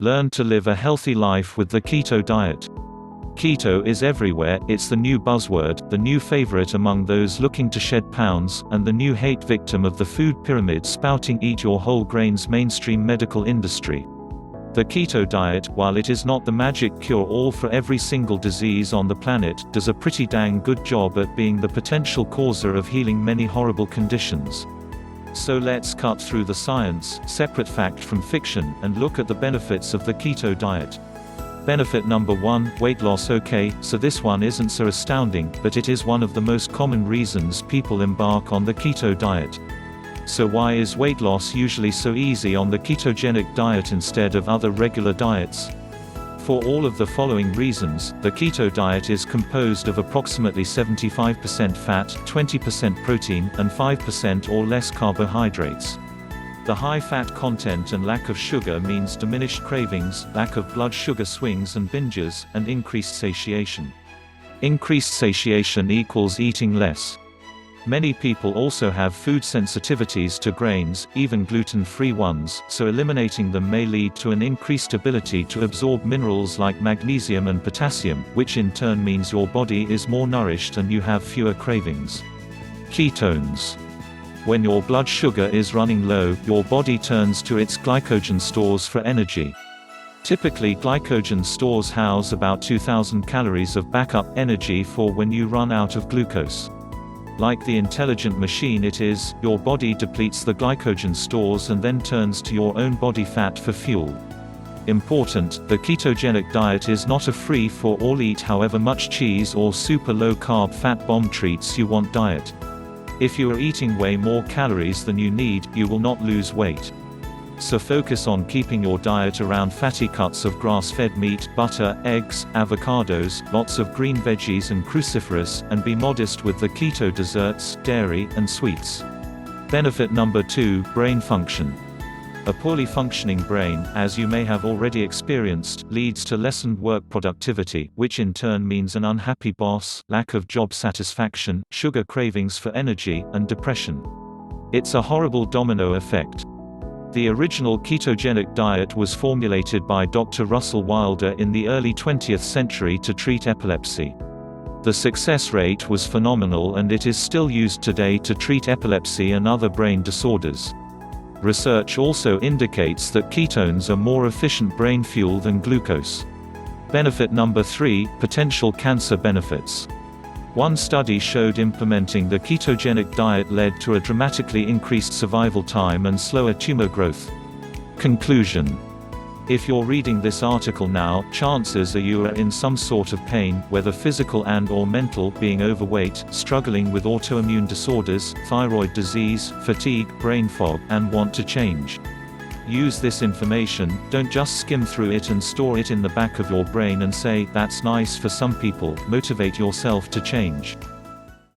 Learn to live a healthy life with the keto diet. Keto is everywhere, it's the new buzzword, the new favorite among those looking to shed pounds, and the new hate victim of the food pyramid spouting eat your whole grains mainstream medical industry. The keto diet, while it is not the magic cure-all for every single disease on the planet, does a pretty dang good job at being the potential causer of healing many horrible conditions. So let's cut through the science, separate fact from fiction, and look at the benefits of the keto diet. Benefit number 1, weight loss. Okay, so this one isn't so astounding, but it is one of the most common reasons people embark on the keto diet. So why is weight loss usually so easy on the ketogenic diet instead of other regular diets? For all of the following reasons, the keto diet is composed of approximately 75% fat, 20% protein, and 5% or less carbohydrates. The high fat content and lack of sugar means diminished cravings, lack of blood sugar swings and binges, and increased satiation. Increased satiation equals eating less. Many people also have food sensitivities to grains, even gluten-free ones, so eliminating them may lead to an increased ability to absorb minerals like magnesium and potassium, which in turn means your body is more nourished and you have fewer cravings. Ketones. When your blood sugar is running low, your body turns to its glycogen stores for energy. Typically, glycogen stores house about 2,000 calories of backup energy for when you run out of glucose. Like the intelligent machine it is, your body depletes the glycogen stores and then turns to your own body fat for fuel. Important, the ketogenic diet is not a free-for-all eat however much cheese or super low-carb fat bomb treats you want diet. If you are eating way more calories than you need, you will not lose weight. So focus on keeping your diet around fatty cuts of grass-fed meat, butter, eggs, avocados, lots of green veggies and cruciferous, and be modest with the keto desserts, dairy, and sweets. Benefit number 2, brain function. A poorly functioning brain, as you may have already experienced, leads to lessened work productivity, which in turn means an unhappy boss, lack of job satisfaction, sugar cravings for energy, and depression. It's a horrible domino effect. The original ketogenic diet was formulated by Dr. Russell Wilder in the early 20th century to treat epilepsy. The success rate was phenomenal and it is still used today to treat epilepsy and other brain disorders. Research also indicates that ketones are more efficient brain fuel than glucose. Benefit number 3, potential cancer benefits. One study showed implementing the ketogenic diet led to a dramatically increased survival time and slower tumor growth. Conclusion. If you're reading this article now, chances are you are in some sort of pain, whether physical and/or mental, being overweight, struggling with autoimmune disorders, thyroid disease, fatigue, brain fog, and want to change. Use this information, don't just skim through it and store it in the back of your brain and say, "That's nice for some people." Motivate yourself to change.